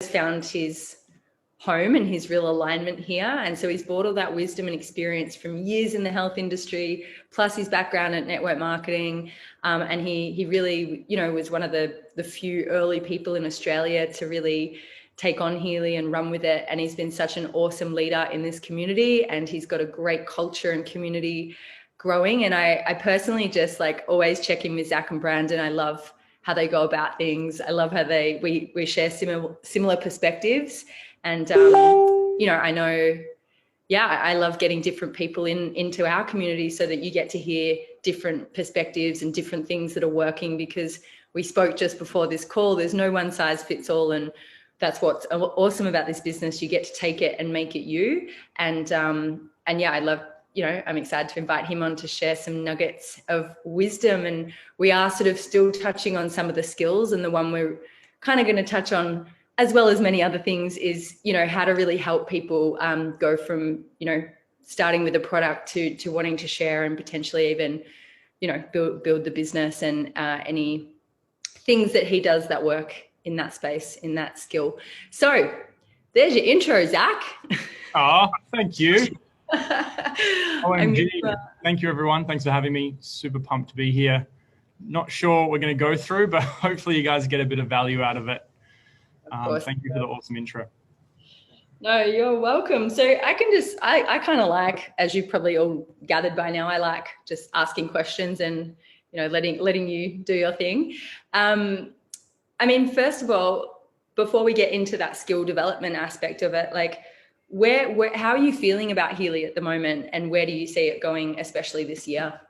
found his home and his real alignment here. And so he's brought all that wisdom and experience from years in the health industry, plus his background at network marketing. And he really, was one of the few early people in Australia to really take on Healy and run with it. And he's been such an awesome leader in this community, and he's got a great culture and community growing. And I personally just always check in with Zach and Brandon. I love how they go about things. I love how we share similar perspectives. And, I know, I love getting different people into our community so that you get to hear different perspectives and different things that are working, because we spoke just before this call, there's no one size fits all. And that's what's awesome about this business. You get to take it and make it you. And I love, I'm excited to invite him on to share some nuggets of wisdom. And we are sort of still touching on some of the skills, and the one we're kind of going to touch on, as well as many other things, is, how to really help people go from, starting with a product to wanting to share and potentially even, build the business, and any things that he does that work in that space, in that skill. So there's your intro, Zach. Oh, thank you. OMG. Thank you, everyone. Thanks for having me. Super pumped to be here. Not sure what we're going to go through, but hopefully you guys get a bit of value out of it. Thank you for the awesome intro. No, you're welcome. So I kind of like, as you've probably all gathered by now, I like just asking questions and, letting you do your thing. First of all, before we get into that skill development aspect of it, how are you feeling about Healy at the moment, and where do you see it going, especially this year?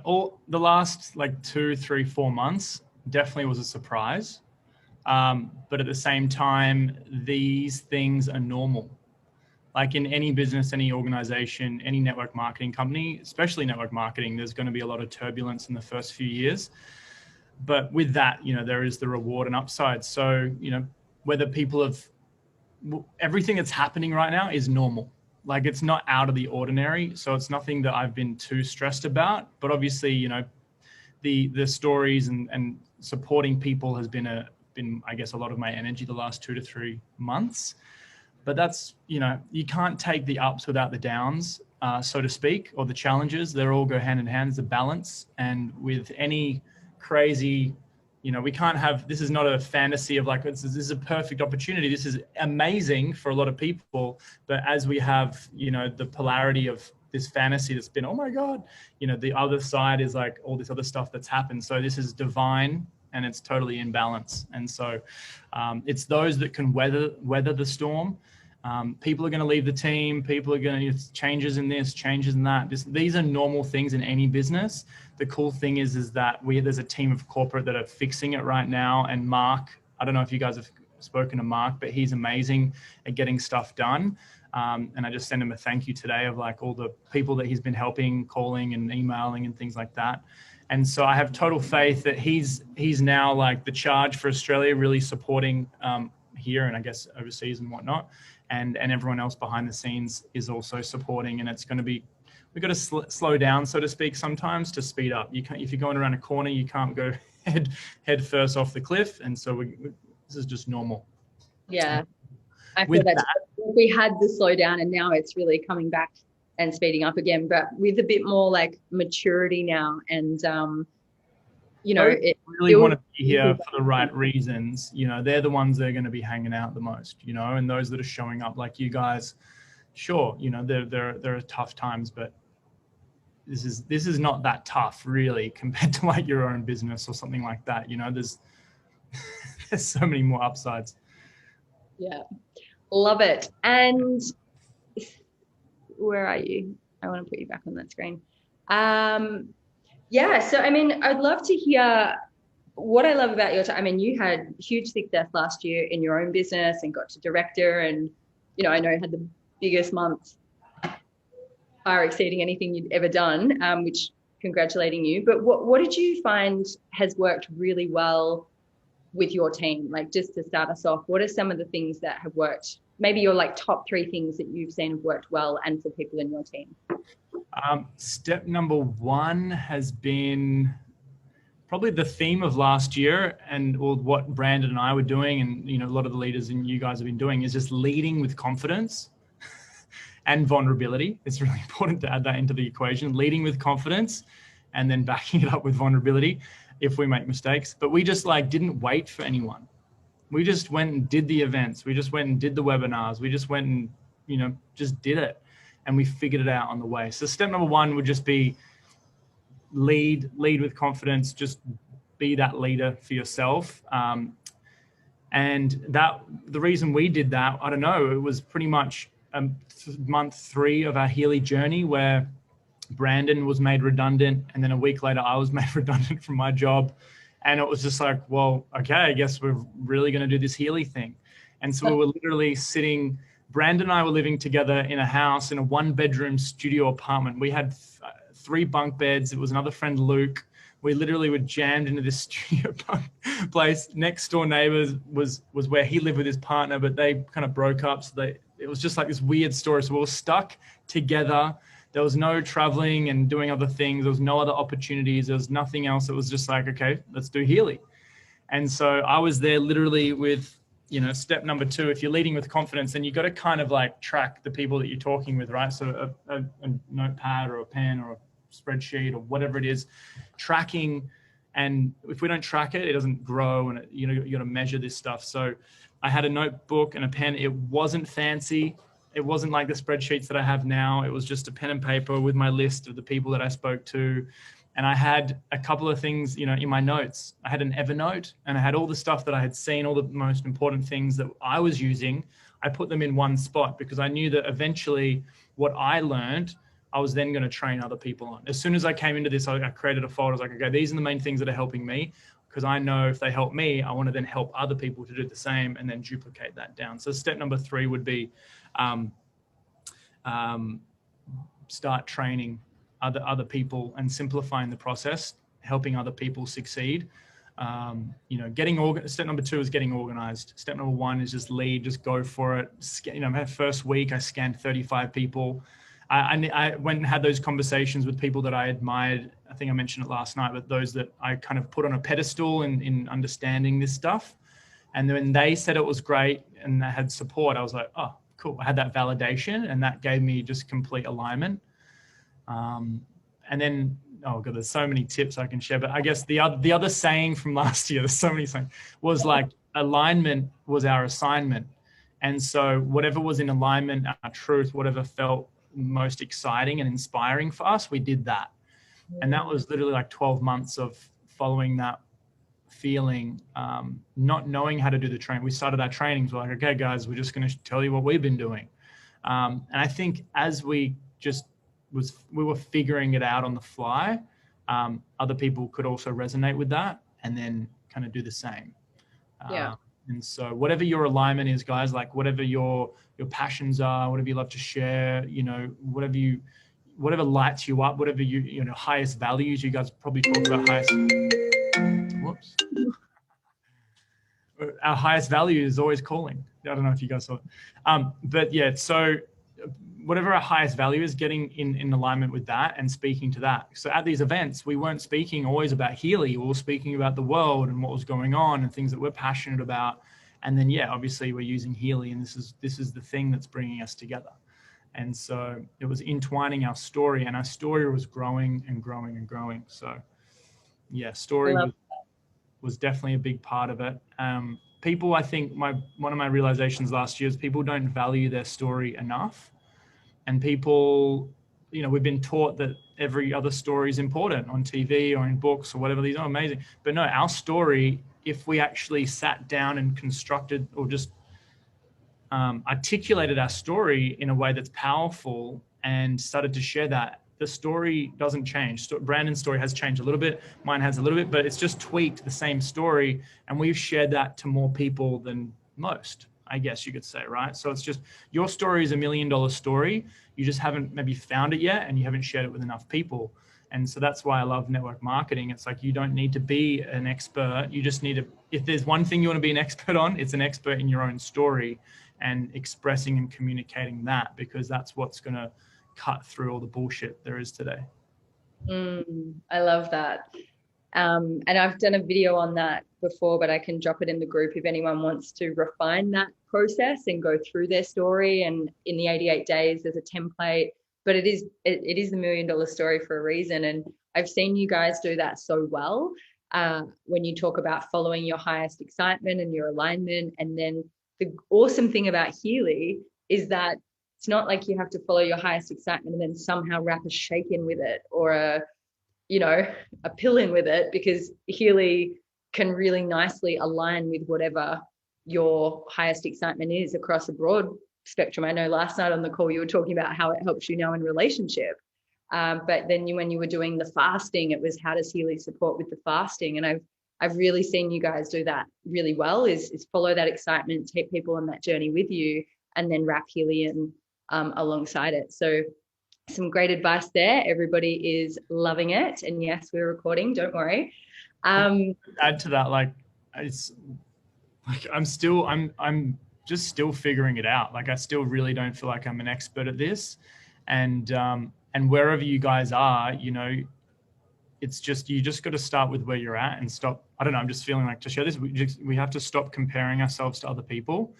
All the last 2, 3, 4 months definitely was a surprise. But at the same time, these things are normal. Like in any business, any organization, any network marketing company, especially network marketing, there's going to be a lot of turbulence in the first few years. But with that, there is the reward and upside. So, whether people everything that's happening right now is normal. It's not out of the ordinary. So it's nothing that I've been too stressed about. But obviously, the stories and supporting people has been I guess, a lot of my energy the last 2 to 3 months. But that's, you can't take the ups without the downs, so to speak, or the challenges. They all go hand in hand. It's a balance. And with any crazy, we can't have, this is not a fantasy of this is a perfect opportunity. This is amazing for a lot of people. But as we have, the polarity of this fantasy that's been, oh my God, the other side is all this other stuff that's happened. So this is divine, and it's totally in balance. And so it's those that can weather the storm. People are going to leave the team. People are going to changes in this, changes in that. These are normal things in any business. The cool thing is that there's a team of corporate that are fixing it right now. And Mark, I don't know if you guys have spoken to Mark, but he's amazing at getting stuff done. And I just sent him a thank you today of all the people that he's been helping, calling and emailing and things like that. And so I have total faith that he's now the charge for Australia, really supporting here and I guess overseas and whatnot. And everyone else behind the scenes is also supporting. And it's going to be, we've got to slow down, so to speak, sometimes to speed up. You can't, if you're going around a corner, you can't go head first off the cliff. And so this is just normal. Yeah. I feel that we had to slow down, and now it's really coming back and speeding up again, but with a bit more maturity now. And, I really want to be here for the right reasons. They're the ones that are going to be hanging out the most, and those that are showing up like you guys, sure, there are tough times, but this is not that tough really compared to your own business or something like that. There's so many more upsides. Yeah. Love it. And where are you? I want to put you back on that screen. So I'd love to hear what I love about your time. You had huge success last year in your own business and got to director, and I know you had the biggest months, far exceeding anything you'd ever done, which congratulating you. But what did you find has worked really well with your team? Just to start us off, what are some of the things that have worked? Maybe your top 3 things that you've seen have worked well and for people in your team. Step number 1 has been probably the theme of last year and what Brandon and I were doing, and a lot of the leaders and you guys have been doing, is just leading with confidence and vulnerability. It's really important to add that into the equation, leading with confidence and then backing it up with vulnerability if we make mistakes. But we just didn't wait for anyone. We just went and did the events. We just went and did the webinars. We just went and, just did it. And we figured it out on the way. So step number 1 would just be lead with confidence. Just be that leader for yourself. And that the reason we did that, I don't know, it was pretty much month 3 of our Healy journey, where Brandon was made redundant, and then a week later I was made redundant from my job, and it was just like, well, okay, I guess we're really going to do this Healy thing. And so we were literally sitting, Brandon and I were living together in a house, in a 1-bedroom studio apartment. We had 3 bunk beds. It was another friend, Luke. We literally were jammed into this studio place. Next door neighbors was where he lived with his partner, but they kind of broke up. So it was just like this weird story. So we were stuck together. There was no traveling and doing other things. There was no other opportunities. There was nothing else. It was just like, okay, let's do Healy. And so I was there literally with, step number 2. If you're leading with confidence, then you got to kind of track the people that you're talking with, right? So a notepad or a pen or a spreadsheet or whatever it is, tracking. And if we don't track it, it doesn't grow, and you got to measure this stuff. So I had a notebook and a pen. It wasn't fancy. It wasn't like the spreadsheets that I have now. It was just a pen and paper with my list of the people that I spoke to. And I had a couple of things, in my notes. I had an Evernote, and I had all the stuff that I had seen, all the most important things that I was using. I put them in one spot because I knew that eventually what I learned, I was then going to train other people on. As soon as I came into this, I created a folder. I was like, okay, these are the main things that are helping me, because I know if they help me, I want to then help other people to do the same and then duplicate that down. So step number 3 would be start training other people and simplifying the process, helping other people succeed. Step number 2 is getting organized. Step number 1 is just lead, just go for it. My first week, I scanned 35 people. I went and had those conversations with people that I admired. I think I mentioned it last night, but those that I kind of put on a pedestal in understanding this stuff. And then they said it was great and I had support. I was like, oh, cool. I had that validation, and that gave me just complete alignment. And then, oh God, there's so many tips I can share. But I guess the other saying from last year, there's so many sayings, was alignment was our assignment. And so whatever was in alignment, our truth, whatever felt most exciting and inspiring for us, we did that. And that was literally 12 months of following that feeling, not knowing how to do the training. We started our trainings. We're like, okay, guys, we're just going to tell you what we've been doing. And I think as we were figuring it out on the fly, other people could also resonate with that and then kind of do the same. And so whatever your alignment is, guys, whatever your passions are, whatever you love to share, whatever lights you up, whatever highest values. You guys probably talk about our highest value is always calling. I don't know if you guys saw it. But yeah, so whatever our highest value is, getting in alignment with that and speaking to that. So at these events, we weren't speaking always about Healy. We were speaking about the world and what was going on and things that we're passionate about. And then, obviously we're using Healy, and this is the thing that's bringing us together. And so it was entwining our story, and our story was growing and growing and growing. So story was definitely a big part of it. People, I think one of my realizations last year is people don't value their story enough. And people, we've been taught that every other story is important on TV or in books or whatever. These are amazing. But no, our story, if we actually sat down and constructed or just articulated our story in a way that's powerful and started to share that, the story doesn't change. Brandon's story has changed a little bit. Mine has a little bit, but it's just tweaked the same story. And we've shared that to more people than most, I guess you could say, right? So it's just, your story is $1 million story. You just haven't maybe found it yet, and you haven't shared it with enough people. And so that's why I love network marketing. It's you don't need to be an expert. You just need to, if there's one thing you want to be an expert on, it's an expert in your own story and expressing and communicating that, because that's what's going to cut through all the bullshit there is today. I love that. And I've done a video on that before, but I can drop it in the group if anyone wants to refine that process and go through their story. And in the 88 days, there's a template, but it is the $1 million story for a reason. And I've seen you guys do that so well when you talk about following your highest excitement and your alignment. And then the awesome thing about Healy is that it's not like you have to follow your highest excitement and then somehow wrap a shake in with it or a pill in with it, because Healy can really nicely align with whatever your highest excitement is across a broad spectrum. I know last night on the call you were talking about how it helps you now in relationship. But then when you were doing the fasting, it was how does Healy support with the fasting? And I've really seen you guys do that really well, is follow that excitement, take people on that journey with you, and then wrap Healy in alongside it. So some great advice there. Everybody is loving it. And yes, we're recording, don't worry. Add to that, like, it's like I'm just still figuring it out. Like, I still really don't feel like I'm an expert at this. And wherever you guys are, it's just, you just got to start with where you're at and stop. I don't know. I'm just feeling like to share this. We have to stop comparing ourselves to other people.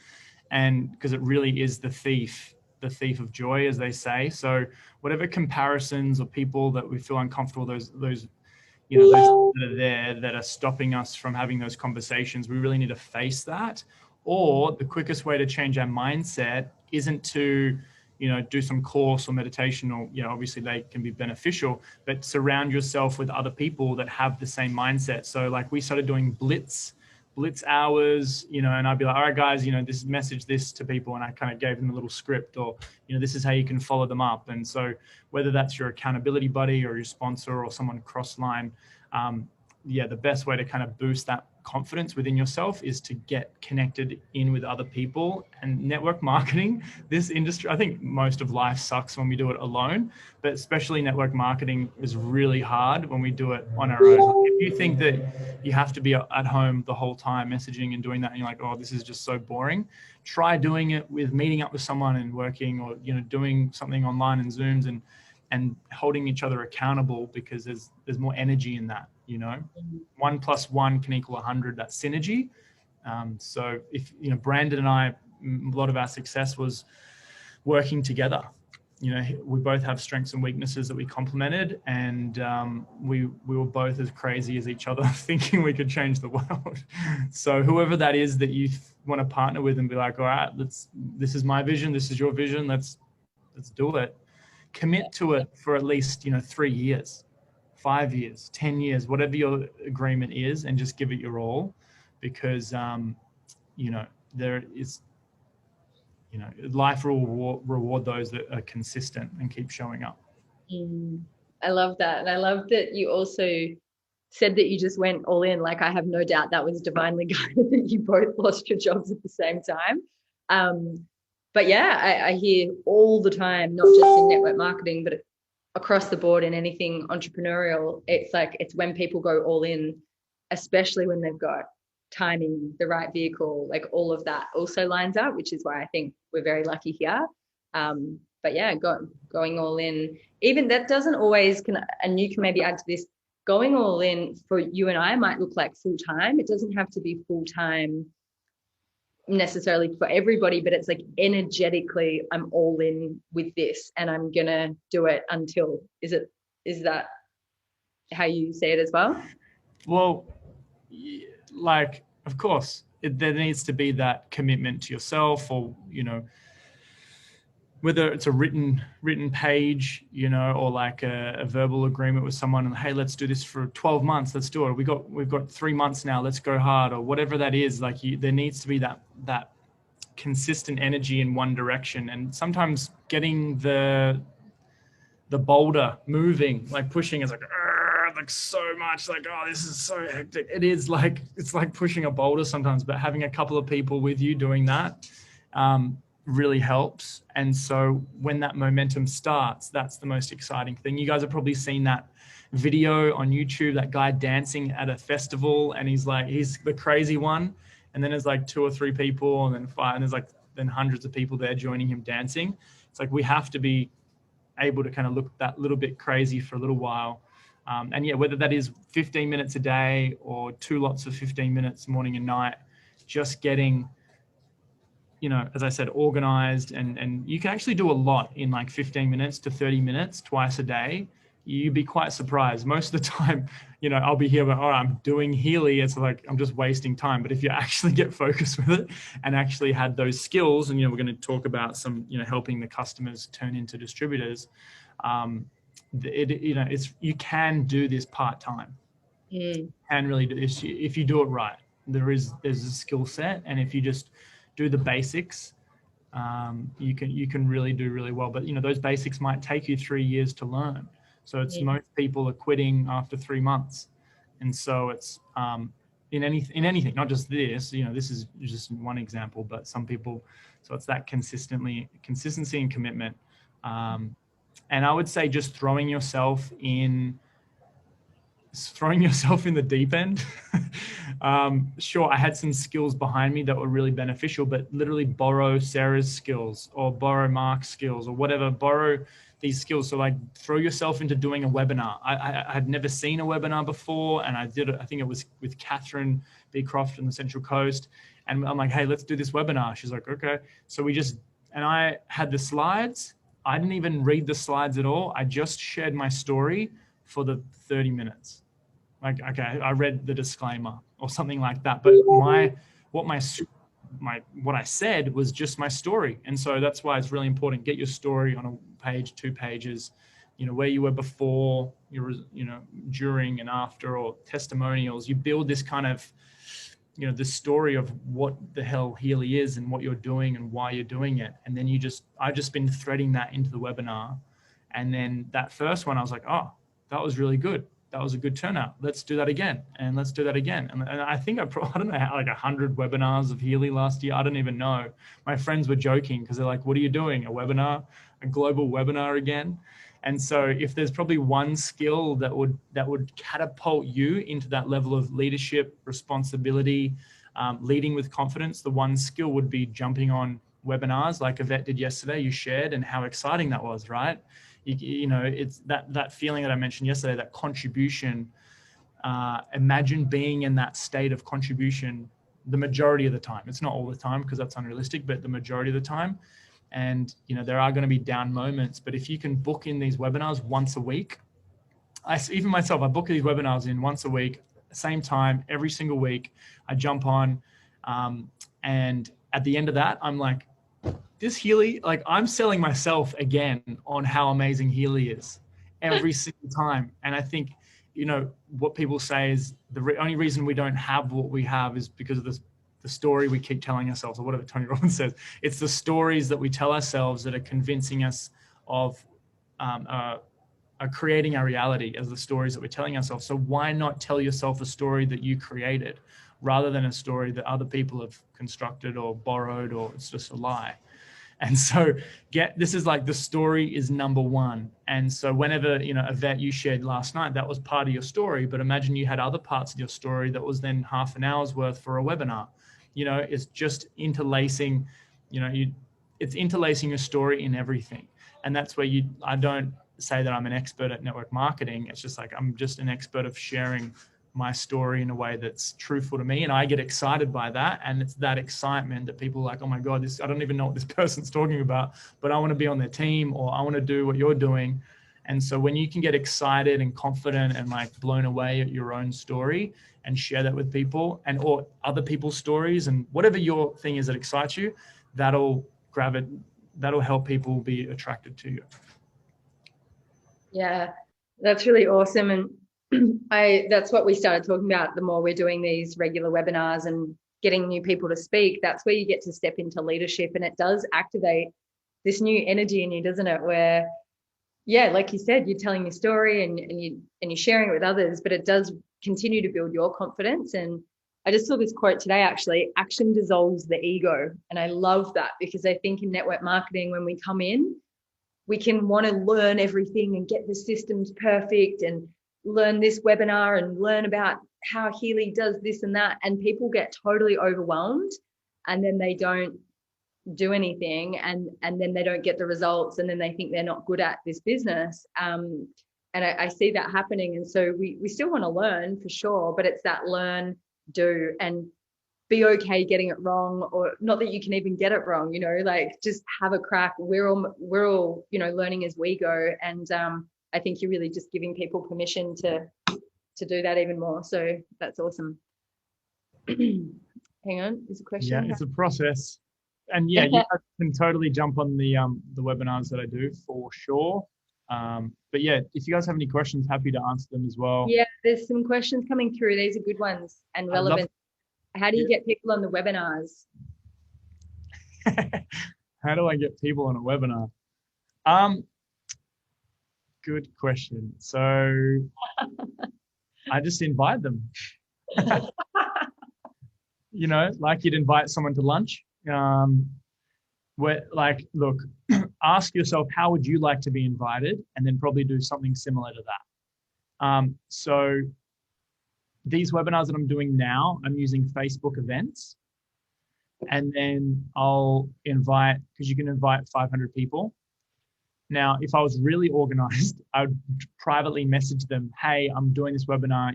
And because it really is the thief of joy, as they say. So whatever comparisons or people that we feel uncomfortable, those those that are there that are stopping us from having those conversations, we really need to face that. Or the quickest way to change our mindset isn't to do some course or meditation, or obviously they can be beneficial, but surround yourself with other people that have the same mindset. So like we started doing blitz hours, and I'd be like, all right, guys, this message this to people. And I kind of gave them a little script, or, this is how you can follow them up. And so whether that's your accountability buddy or your sponsor or someone cross line, the best way to kind of boost that confidence within yourself is to get connected in with other people. And network marketing, this industry, I think most of life sucks when we do it alone, but especially network marketing is really hard when we do it on our own. If you think that you have to be at home the whole time messaging and doing that, and you're like, oh, this is just so boring, try doing it with meeting up with someone and working, or doing something online and Zooms and holding each other accountable, because there's more energy in that. 1 + 1 can equal 100, that synergy. So if, Brandon and I, a lot of our success was working together. We both have strengths and weaknesses that we complemented, and we were both as crazy as each other, thinking we could change the world. So whoever that is that you want to partner with and be like, all right, this is my vision, this is your vision, let's do it. Commit to it for at least 3 years. 5 years, 10 years, whatever your agreement is, and just give it your all, because, there is, life will reward those that are consistent and keep showing up. I love that. And I love that you also said that you just went all in. Like, I have no doubt that was divinely guided, that you both lost your jobs at the same time. But yeah, I hear all the time, not just in network marketing, but across the board in anything entrepreneurial, it's when people go all in, especially when they've got timing, the right vehicle, like all of that also lines up, which is why I think we're very lucky here. But yeah, going all in, even that doesn't always, and you can maybe add to this, going all in for you and I might look like full time. It doesn't have to be full time necessarily for everybody, but it's like energetically, I'm all in with this and I'm gonna do it until, is that how you say it as well? Well, like, of course, there needs to be that commitment to yourself, or whether it's a written page, or like a verbal agreement with someone, and hey, let's do this for 12 months, let's do it. We've got 3 months now, let's go hard, or whatever that is. Like, there needs to be that consistent energy in one direction. And sometimes getting the boulder moving, like pushing, is like so much, like, oh, this is so hectic. It's like pushing a boulder sometimes, but having a couple of people with you doing that really helps. And so when that momentum starts, that's the most exciting thing. You guys have probably seen that video on YouTube, that guy dancing at a festival, and he's the crazy one, and then there's like 2 or 3 people, and then 5, and there's then hundreds of people there joining him dancing. It's like we have to be able to kind of look that little bit crazy for a little while, And yeah, whether that is 15 minutes a day or 2 lots of 15 minutes morning and night, just getting, as I said, organized, and you can actually do a lot in like 15 minutes to 30 minutes twice a day. You'd be quite surprised. Most of the time, I'll be here, but I'm doing Healy. It's like, I'm just wasting time. But if you actually get focused with it and actually had those skills, and, we're going to talk about some, helping the customers turn into distributors. You can do this part-time. Can really do this if you do it right. There's a skill set, and if you just do the basics, you can really do really well. But those basics might take you 3 years to learn. So it's most people are quitting after 3 months, and so it's in anything, not just this. This is just one example, but some people. So it's that consistency and commitment, and I would say just throwing yourself in the deep end. Sure, I had some skills behind me that were really beneficial, but literally borrow Sarah's skills or borrow Mark's skills or whatever, borrow these skills. So like throw yourself into doing a webinar. I had never seen a webinar before, and I did it. I think it was with Catherine B. Croft in the Central Coast. And I'm like, hey, let's do this webinar. She's like, okay. So and I had the slides. I didn't even read the slides at all. I just shared my story for the 30 minutes. Like, okay, I read the disclaimer or something like that. But what I said was just my story. And so that's why it's really important. Get your story on a page, 2 pages, where you were before, during and after, or testimonials. You build this kind of, the story of what the hell Healy is and what you're doing and why you're doing it. And then I've just been threading that into the webinar. And then that first one, I was like, oh, that was really good. That was a good turnout. Let's do that again. And let's do that again. And I think I don't know how, like 100 webinars of Healy last year. I don't even know. My friends were joking because they're like, what are you doing? A webinar, a global webinar again? And so if there's probably one skill that would catapult you into that level of leadership, responsibility, leading with confidence, the one skill would be jumping on webinars like Yvette did yesterday. You shared, and how exciting that was, right? It's that feeling that I mentioned yesterday, that contribution. Imagine being in that state of contribution the majority of the time. It's not all the time because that's unrealistic, but the majority of the time. And, there are going to be down moments, but if you can book in these webinars once a week, even myself, I book these webinars in once a week, same time, every single week. I jump on, and at the end of that, I'm like, this Healy, like I'm selling myself again on how amazing Healy is every single time. And I think, what people say is the only reason we don't have what we have is because of the story we keep telling ourselves, or whatever Tony Robbins says. It's the stories that we tell ourselves that are convincing us of are creating our reality as the stories that we're telling ourselves. So why not tell yourself a story that you created rather than a story that other people have constructed or borrowed, or it's just a lie? And so this is like the story is number one. And so whenever, Yvette, you shared last night, that was part of your story, but imagine you had other parts of your story that was then half an hour's worth for a webinar. It's just interlacing, it's interlacing your story in everything. And that's where I don't say that I'm an expert at network marketing. It's just like, I'm just an expert of sharing my story in a way that's truthful to me. And I get excited by that. And it's that excitement that people are like, oh my God, I don't even know what this person's talking about, but I want to be on their team, or I want to do what you're doing. And so when you can get excited and confident and like blown away at your own story and share that with people, or other people's stories, and whatever your thing is that excites you, that'll help people be attracted to you. Yeah, that's really awesome. And that's what we started talking about. The more we're doing these regular webinars and getting new people to speak, that's where you get to step into leadership, and it does activate this new energy in you, doesn't it? Where, yeah, like you said, you're telling your story and you're sharing it with others, but it does continue to build your confidence. And I just saw this quote today, actually: action dissolves the ego. And I love that, because I think in network marketing, when we come in, we can want to learn everything and get the systems perfect and learn this webinar and learn about how Healy does this and that. And people get totally overwhelmed, and then they don't do anything, and then they don't get the results, and then they think they're not good at this business. And I see that happening. And so we still want to learn for sure, but it's that learn, do, and be okay getting it wrong, or not that you can even get it wrong, like just have a crack. We're all, learning as we go. And I think you're really just giving people permission to do that even more. So that's awesome. Hang on, there's a question. Yeah, it's a process. And yeah, you can totally jump on the webinars that I do for sure. But yeah, if you guys have any questions, happy to answer them as well. Yeah, there's some questions coming through. These are good ones and relevant. How do you get people on the webinars? How do I get people on a webinar? Good question. So I just invite them. Like you'd invite someone to lunch. Look, ask yourself, how would you like to be invited? And then probably do something similar to that. So these webinars that I'm doing now, I'm using Facebook events. And then I'll invite, because you can invite 500 people. Now, if I was really organized, I would privately message them, hey, I'm doing this webinar.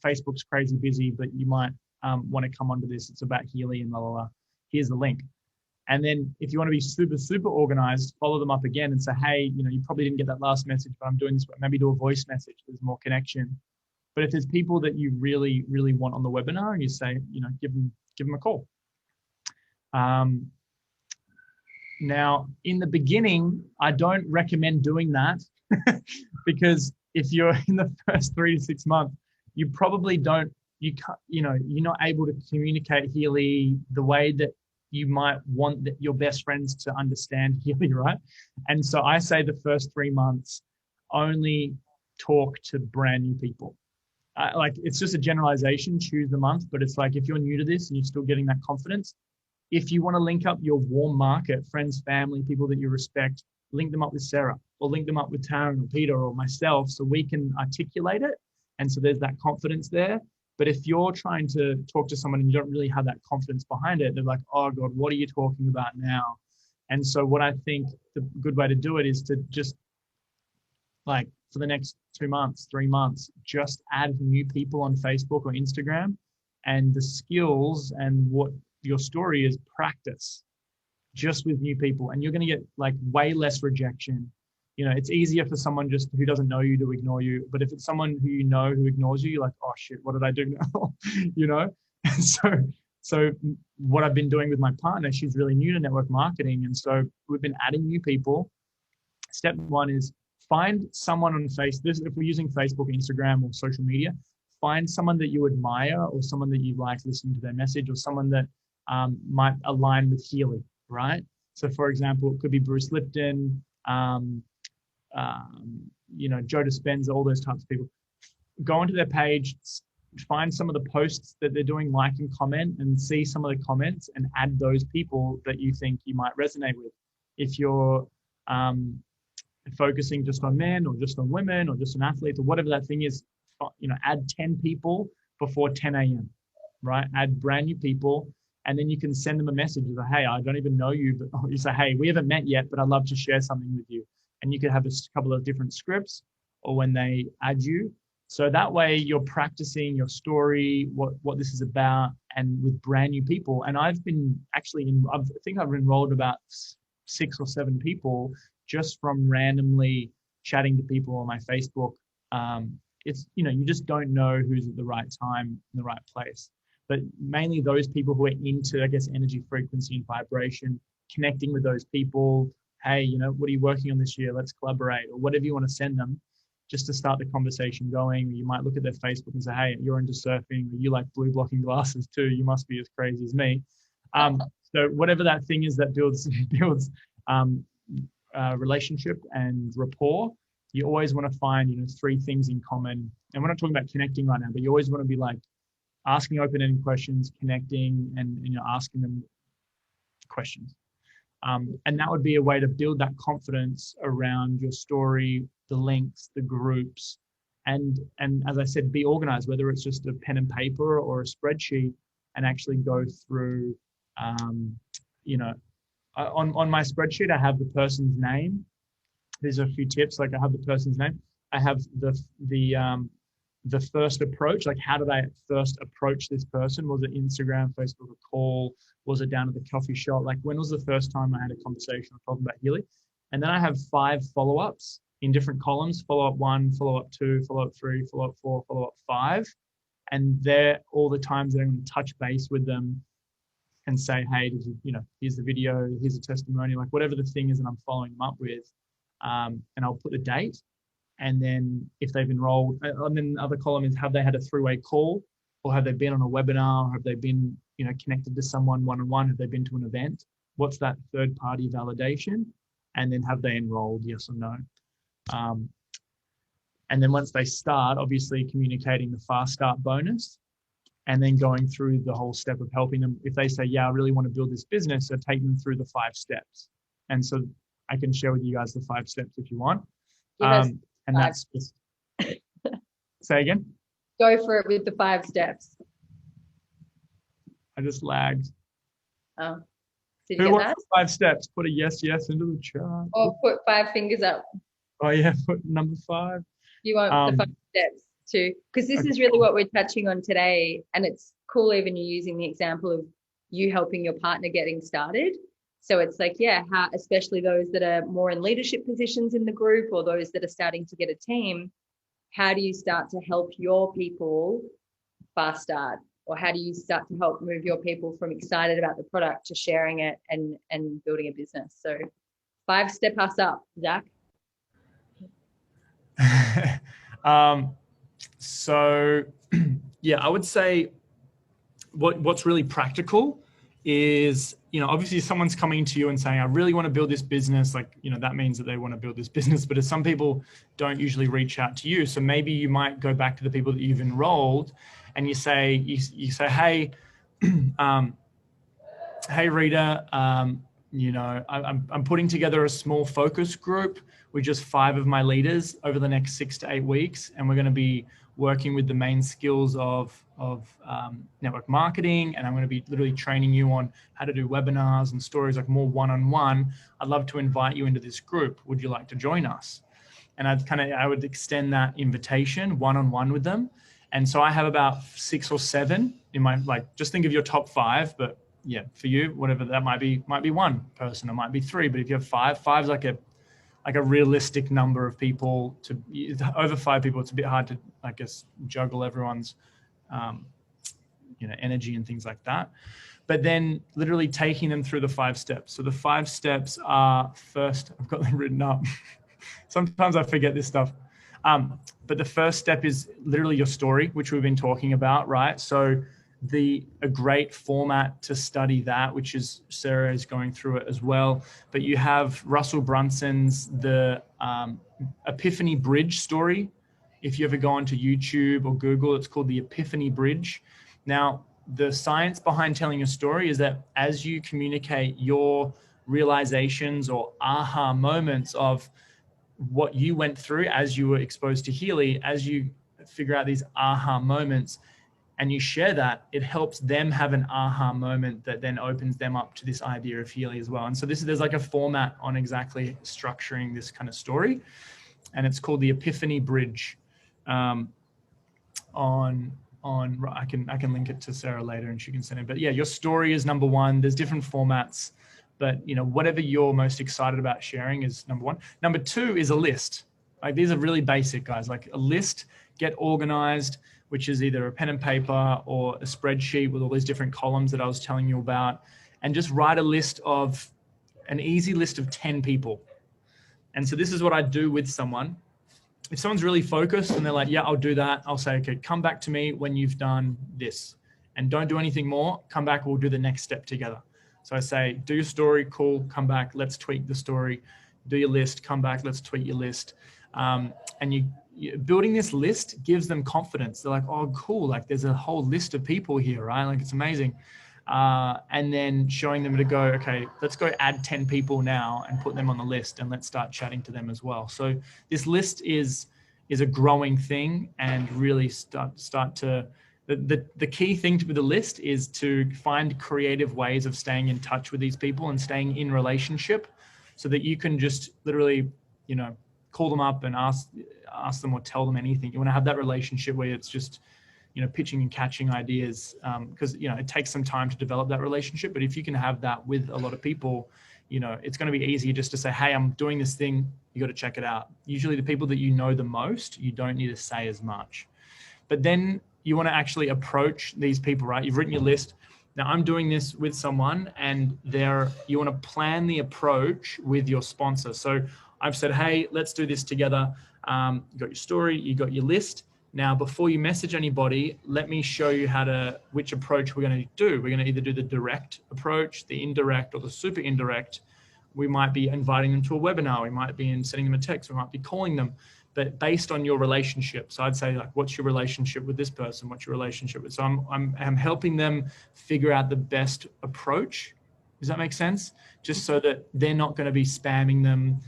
Facebook's crazy busy, but you might want to come onto this. It's about Healy and blah, blah, blah. Here's the link. And then if you want to be super, super organized, follow them up again and say, hey, you probably didn't get that last message, but I'm doing this. Maybe do a voice message. There's more connection. But if there's people that you really, really want on the webinar, and you say, give them a call. Now, in the beginning, I don't recommend doing that because if you're in the first 3 to 6 months, you probably you're not able to communicate Healy the way that you might want your best friends to understand Healy, right? And so I say the first 3 months, only talk to brand new people. It's just a generalization, choose the month, but it's like if you're new to this and you're still getting that confidence, if you want to link up your warm market, friends, family, people that you respect, link them up with Sarah or link them up with Taryn or Peter or myself so we can articulate it. And so there's that confidence there. But if you're trying to talk to someone and you don't really have that confidence behind it, they're like, oh God, what are you talking about now? And so what I think the good way to do it is to just for the next 2 months, 3 months, just add new people on Facebook or Instagram, and the skills and what your story is practice just with new people. And you're going to get way less rejection. It's easier for someone just who doesn't know you to ignore you. But if it's someone who who ignores you, you're like, oh shit, what did I do now? So what I've been doing with my partner, she's really new to network marketing. And so we've been adding new people. Step one is find someone on Facebook. If we're using Facebook, Instagram, or social media, find someone that you admire or someone that you like listening to their message, or someone that might align with Healy, right? So for example, it could be Bruce Lipton, Joe Dispenza, all those types of people. Go onto their page, find some of the posts that they're doing, like and comment, and see some of the comments and add those people that you think you might resonate with. If you're focusing just on men or just on women or just on athletes or whatever that thing is, add 10 people before 10 a.m., right? Add brand new people, and then you can send them a message like, hey, I don't even know you, but you say, hey, we haven't met yet, but I'd love to share something with you. And you could have a couple of different scripts or when they add you. So that way you're practicing your story, what this is about, and with brand new people. And I've been I think I've enrolled about 6 or 7 people just from randomly chatting to people on my Facebook. It's, you just don't know who's at the right time in the right place. But mainly those people who are into, I guess, energy, frequency, and vibration, connecting with those people. Hey, what are you working on this year? Let's collaborate, or whatever you want to send them, just to start the conversation going. You might look at their Facebook and say, hey, you're into surfing, or you like blue blocking glasses too. You must be as crazy as me. So whatever that thing is that builds relationship and rapport, you always want to find 3 things in common. And we're not talking about connecting right now, but you always want to be asking open-ended questions, connecting, and asking them questions. And that would be a way to build that confidence around your story, the links, the groups, and as I said, be organized, whether it's just a pen and paper or a spreadsheet, and actually go through, on my spreadsheet, I have the person's name. There's a few tips, I have the person's name. I have the first approach, like how did I first approach this person? Was it Instagram, Facebook, a call? Was it down at the coffee shop? Like when was the first time I had a conversation or talking about Healy? And then I have 5 follow-ups in different columns: follow-up 1, follow-up 2, follow-up 3, follow-up 4, follow-up 5. And they're all the times that I'm going to touch base with them and say, hey, here's the video, here's a testimonial, like whatever the thing is that I'm following them up with. And I'll put the date. And then if they've enrolled, and then the other column is, have they had a 3-way call, or have they been on a webinar, or have they been, connected to someone one-on-one? Have they been to an event? What's that third-party validation? And then have they enrolled, yes or no? And then once they start, obviously communicating the fast start bonus, and then going through the whole step of helping them. If they say, yeah, I really want to build this business, I take them through the 5 steps. And so I can share with you guys the 5 steps if you want. And that's just, say again? Go for it with the 5 steps. I just lagged. Oh, did you Who get wants that? the 5 steps? Put a yes into the chat. Or put 5 fingers up. Oh yeah, put number 5. You want the 5 steps too, because this is really what we're touching on today. And it's cool even you using the example of you helping your partner getting started. So it's like, yeah, how, especially those that are more in leadership positions in the group, or those that are starting to get a team, how do you start to help your people fast start? Or how do you start to help move your people from excited about the product to sharing it and building a business? So 5 step us up, Zach. So yeah, I would say what's really practical is, obviously someone's coming to you and saying, I really want to build this business. Like, that means that they want to build this business, but some people don't usually reach out to you. So maybe you might go back to the people that you've enrolled and you say, hey, hey Rita, I'm putting together a small focus group with just 5 of my leaders over the next 6 to 8 weeks. And we're going to be working with the main skills of network marketing. And I'm going to be literally training you on how to do webinars and stories, like more one-on-one. I'd love to invite you into this group. Would you like to join us? And I would extend that invitation one-on-one with them. And so I have about 6 or 7 in my, just think of your top 5, but yeah, for you, whatever that might be 1 person, it might be 3, but if you have 5, 5's like a realistic number of people. To over 5 people, it's a bit hard to, I guess, juggle everyone's energy and things like that. But then literally taking them through the 5 steps. So the 5 steps are, first, I've got them written up. Sometimes I forget this stuff. But the first step is literally your story, which we've been talking about, right? So a great format to study that, which is Sarah is going through it as well. But you have Russell Brunson's the Epiphany Bridge story. If you ever go onto YouTube or Google, it's called the Epiphany Bridge. Now, the science behind telling a story is that as you communicate your realizations or aha moments of what you went through as you were exposed to Healy, as you figure out these aha moments, and you share that, it helps them have an aha moment that then opens them up to this idea of Healy as well. And so there's like a format on exactly structuring this kind of story, and it's called the Epiphany Bridge. I can link it to Sarah later and she can send it. But yeah, your story is number 1. There's different formats, but whatever you're most excited about sharing is number 1. Number 2 is a list. Like, these are really basic, guys. Like, a list, get organized, which is either a pen and paper or a spreadsheet with all these different columns that I was telling you about, and just write an easy list of 10 people. And so this is what I do with someone. If someone's really focused and they're like, yeah, I'll do that, I'll say, okay, come back to me when you've done this, and don't do anything more. Come back, we'll do the next step together. So I say, do your story, cool, come back, let's tweak the story. Do your list, come back, let's tweak your list. And you building this list gives them confidence. They're like, oh, cool. Like, there's a whole list of people here, right? Like, it's amazing. And then showing them to go, okay, let's go add 10 people now and put them on the list, and let's start chatting to them as well. So this list is a growing thing, and really start to, the key thing with the list is to find creative ways of staying in touch with these people and staying in relationship, so that you can just literally, call them up and ask them or tell them anything. You want to have that relationship where it's just, pitching and catching ideas, because, it takes some time to develop that relationship. But if you can have that with a lot of people, it's going to be easier just to say, hey, I'm doing this thing. You got to check it out. Usually the people that you know the most, you don't need to say as much. But then you want to actually approach these people, right? You've written your list. Now I'm doing this with someone, and you want to plan the approach with your sponsor. So I've said, hey, let's do this together. You got your story, you got your list. Now, before you message anybody, let me show you which approach we're going to do. We're going to either do the direct approach, the indirect, or the super indirect. We might be inviting them to a webinar. We might be sending them a text. We might be calling them, but based on your relationship. So I'd say, like, what's your relationship with this person? What's your relationship with? So I'm helping them figure out the best approach. Does that make sense? Just so that they're not going to be spamming them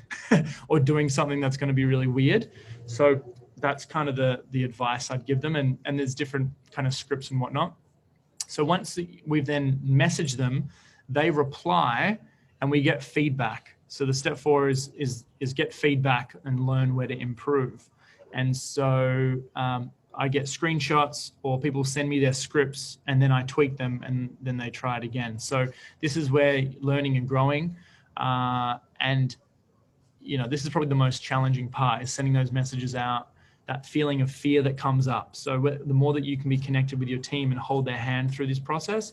or doing something that's going to be really weird. So that's kind of the advice I'd give them. And there's different kind of scripts and whatnot. So once we've then messaged them, they reply and we get feedback. So the step 4 is get feedback and learn where to improve. And so I get screenshots, or people send me their scripts, and then I tweak them, and then they try it again. So this is where learning and growing, and this is probably the most challenging part, is sending those messages out, that feeling of fear that comes up. So the more that you can be connected with your team and hold their hand through this process,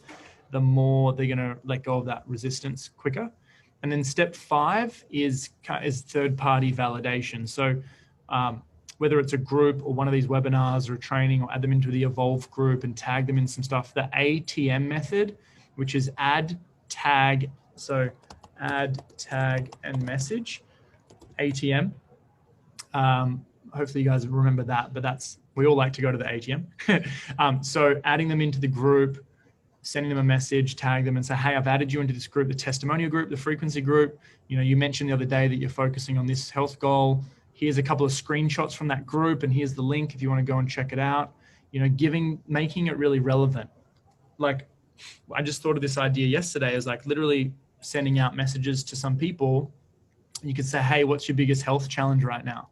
the more they're going to let go of that resistance quicker. And then step 5 is third-party validation. So whether it's a group or one of these webinars or a training, or add them into the Evolve group and tag them in some stuff, the ATM method, which is add, tag, and message, ATM. Hopefully you guys remember that, but we all like to go to the ATM. So adding them into the group, sending them a message, tag them and say, hey, I've added you into this group, the testimonial group, the frequency group. You mentioned the other day that you're focusing on this health goal. Here's a couple of screenshots from that group, and here's the link if you want to go and check it out. Making it really relevant. Like, I just thought of this idea yesterday, is like literally sending out messages to some people. You could say, hey, what's your biggest health challenge right now?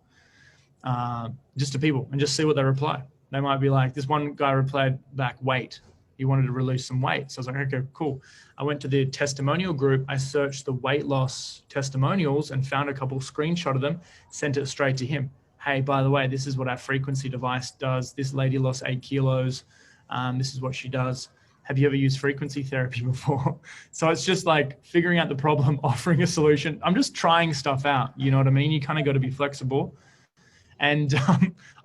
Just to people, and just see what they reply. They might be like, this one guy replied back, weight. He wanted to release some weight. So I was like, okay, cool. I went to the testimonial group. I searched the weight loss testimonials and found a couple screenshot of them, sent it straight to him. Hey, by the way, this is what our frequency device does. This lady lost 8 kilos. This is what she does. Have you ever used frequency therapy before? So it's just like figuring out the problem, offering a solution. I'm just trying stuff out. You know what I mean? You kind of got to be flexible. And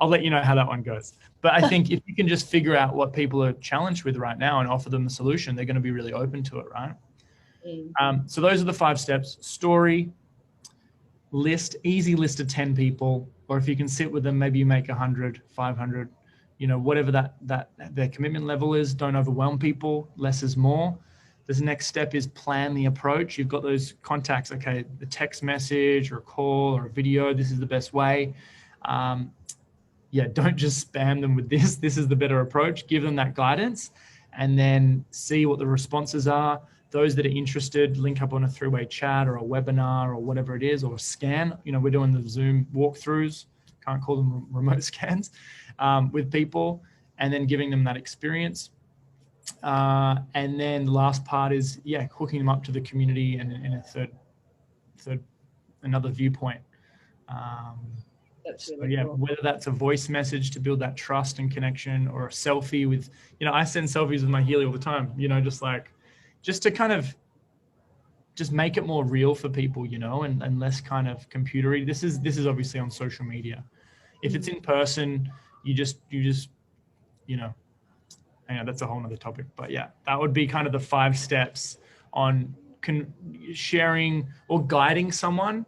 I'll let you know how that one goes. But I think if you can just figure out what people are challenged with right now and offer them the solution, they're going to be really open to it, right? So those are the 5 steps: story, list, easy list of 10 people, or if you can sit with them, maybe you make 100, 500, whatever that their commitment level is. Don't overwhelm people. Less is more. The next step is plan the approach. You've got those contacts. Okay, the text message or a call or a video, this is the best way. Don't just spam them with this. This is the better approach. Give them that guidance, and then see what the responses are. Those that are interested, link up on a 3-way chat or a webinar or whatever it is, or a scan. We're doing the Zoom walkthroughs. Can't call them remote scans, with people, and then giving them that experience. And then the last part is, hooking them up to the community and in a another viewpoint. That's really cool. Whether that's a voice message to build that trust and connection, or a selfie with, I send selfies with my Healy all the time, just to kind of just make it more real for people, and less kind of computery. This is obviously on social media. If it's in person, you just, that's a whole nother topic, but that would be kind of the 5 steps on sharing or guiding someone,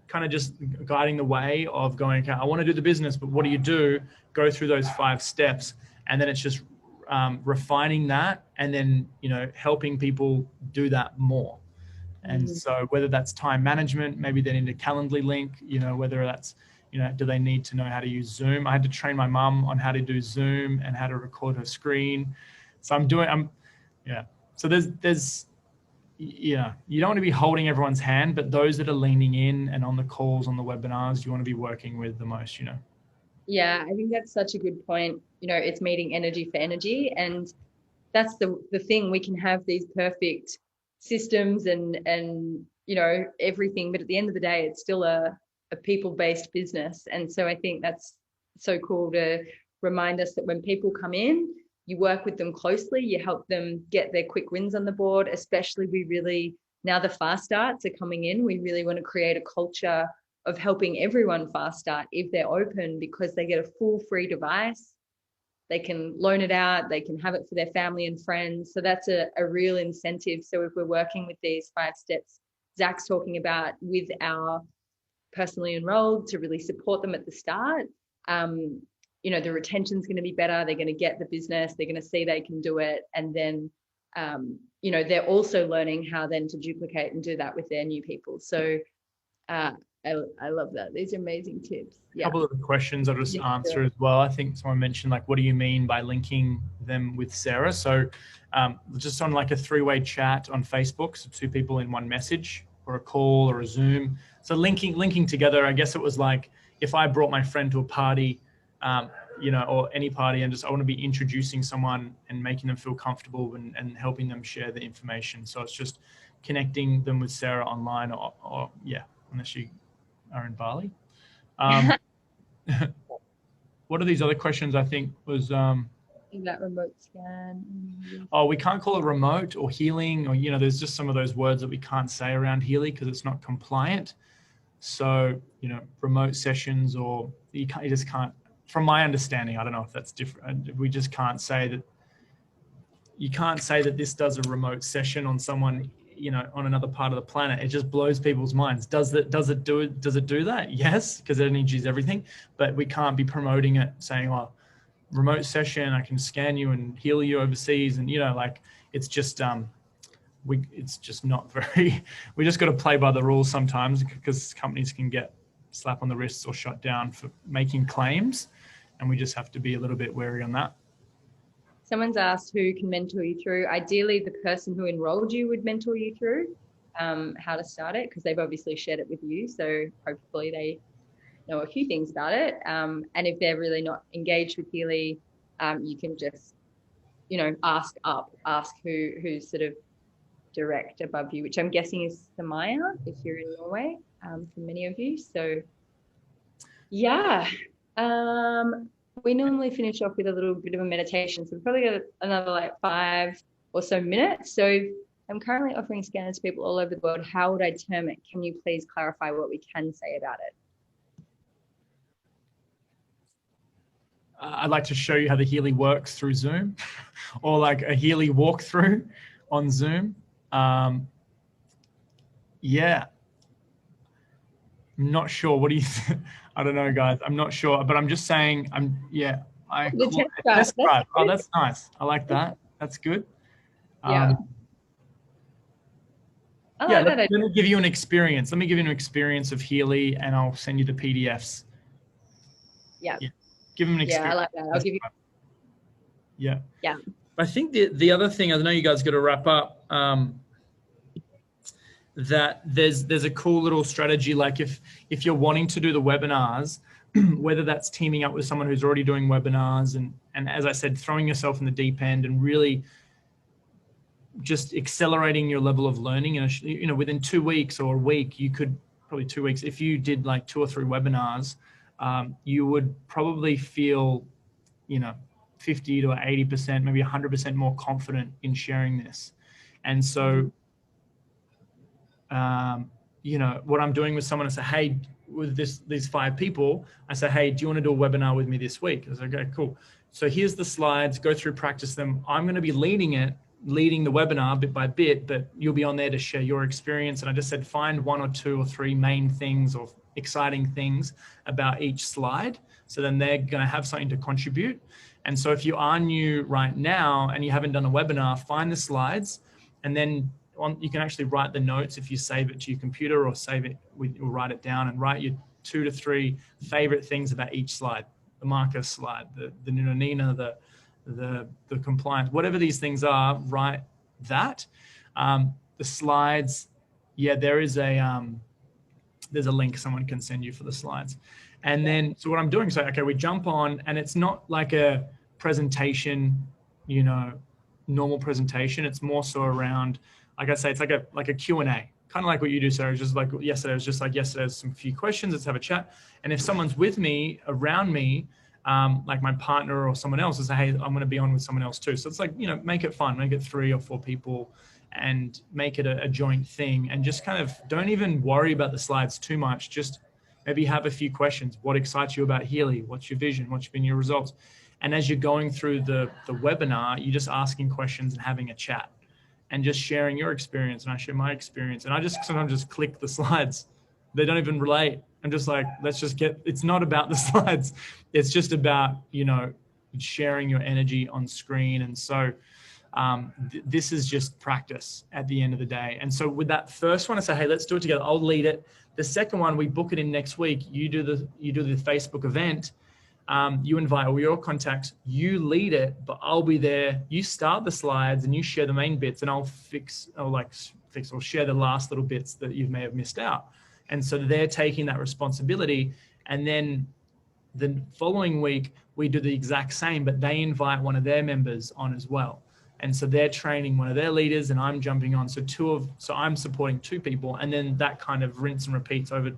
kind of just guiding the way of going, okay, I want to do the business, but what do you do? Go through those 5 steps. And then it's just refining that, and then, helping people do that more. And so whether that's time management, maybe they need a Calendly link, whether that's, do they need to know how to use Zoom? I had to train my mum on how to do Zoom and how to record her screen. So So there's yeah, you don't want to be holding everyone's hand, but those that are leaning in and on the calls, on the webinars, you want to be working with the most, you know. Yeah, I think that's such a good point. It's meeting energy for energy, and that's the thing. We can have these perfect systems and everything, but at the end of the day, it's still a people-based business. And so I think that's so cool to remind us that when people come in, you work with them closely, you help them get their quick wins on the board. Especially, now the fast starts are coming in, we really want to create a culture of helping everyone fast start if they're open, because they get a full free device. They can loan it out, they can have it for their family and friends. So that's a real incentive. So if we're working with these 5 steps Zach's talking about with our personally enrolled to really support them at the start, the retention's going to be better. They're going to get the business, they're going to see they can do it. And then, they're also learning how then to duplicate and do that with their new people. So I love that. These are amazing tips. A couple of the questions I'll just answer as well. I think someone mentioned, like, what do you mean by linking them with Sarah? So just on like a 3-way chat on Facebook, so 2 people in one message, or a call or a Zoom. So linking together, I guess it was like if I brought my friend to a party, or any party, and I want to be introducing someone and making them feel comfortable and helping them share the information. So it's just connecting them with Sarah online or unless you are in Bali. What are these other questions? I think was that remote scan. Oh, we can't call it remote or healing, or there's just some of those words that we can't say around Healy because it's not compliant. So remote sessions, or you just can't. From my understanding, I don't know if that's different. We just can't say that. You can't say that this does a remote session on someone on another part of the planet. It just blows people's minds. Does it do that? Yes, because energy is everything. But we can't be promoting it saying, "Oh, remote session, I can scan you and heal you overseas," and it's just it's just not very. We just got to play by the rules sometimes, because companies can get slap on the wrists or shut down for making claims, and we just have to be a little bit wary on that. Someone's asked who can mentor you through. Ideally, the person who enrolled you would mentor you through how to start it, because they've obviously shared it with you. So hopefully they know a few things about it. And if they're really not engaged with Healy, you can just, ask who's sort of direct above you, which I'm guessing is Samaya if you're in Norway, for many of you. So yeah. We normally finish off with a little bit of a meditation. So we've probably got another 5 or so minutes. So I'm currently offering scanners to people all over the world. How would I term it? Can you please clarify what we can say about it? I'd like to show you how the Healy works through Zoom, or like a Healy walkthrough on Zoom. Yeah. I'm not sure. What do you think? I don't know, guys. I'm not sure, but I'm just saying, test drive. Oh, that's nice. I like that. That's good. Yeah. Let me give you an experience. Let me give you an experience of Healy, and I'll send you the PDFs. Yeah. Give them an experience. Yeah, I like that. I'll give you. Yeah. Yeah. I think the other thing, I know you guys got to wrap up, that there's a cool little strategy. Like if you're wanting to do the webinars, whether that's teaming up with someone who's already doing webinars, and as I said, throwing yourself in the deep end and really just accelerating your level of learning. And within 2 weeks or a week, you could probably 2 weeks, if you did like 2 or 3 webinars, you would probably feel 50 to 80%, maybe 100% more confident in sharing this. And so what I'm doing with someone, I say, hey, with these 5 people, I say, hey, do you want to do a webinar with me this week? I say, okay, cool. So here's the slides, go through, practice them. I'm going to be leading the webinar bit by bit, but you'll be on there to share your experience. And I just said, find 1 or 2 or 3 main things or exciting things about each slide. So then they're going to have something to contribute. And so if you are new right now and you haven't done a webinar, find the slides, and then you can actually write the notes if you save it to your computer, or save it or write it down and write your 2 to 3 favorite things about each slide. The marker slide, the Nina, the compliance, whatever these things are, write that. The the slides, yeah, there's a link someone can send you for the slides. And then, so what I'm doing is like, okay, we jump on, and it's not like a presentation, you know, normal presentation. It's more so around, like I say, it's like a Q&A, kind of like what you do, Sarah. Just like yesterday, it was just like yesterday, there's some few questions, let's have a chat. And if someone's with me, around me, like my partner or someone else, is say, hey, I'm going to be on with someone else too. So it's like, you know, make it fun, make it 3 or 4 people, and make it a joint thing, and just kind of don't even worry about the slides too much. Just maybe have a few questions. What excites you about Healy? What's your vision? What's been your results? And as you're going through the webinar, you're just asking questions and having a chat and just sharing your experience, and I share my experience. And I just sometimes just click the slides. They don't even relate. I'm just like, let's just get, it's not about the slides. It's just about, you know, sharing your energy on screen. And so this is just practice at the end of the day. And so with that first one, I say, hey, let's do it together. I'll lead it. The second one, we book it in next week. You do the Facebook event. You invite all your contacts, you lead it, but I'll be there. You start the slides and you share the main bits, and I'll share the last little bits that you may have missed out. And so they're taking that responsibility. And then the following week, we do the exact same, but they invite one of their members on as well. And so they're training one of their leaders, and I'm jumping on. So I'm supporting 2 people, and then that kind of rinse and repeats over.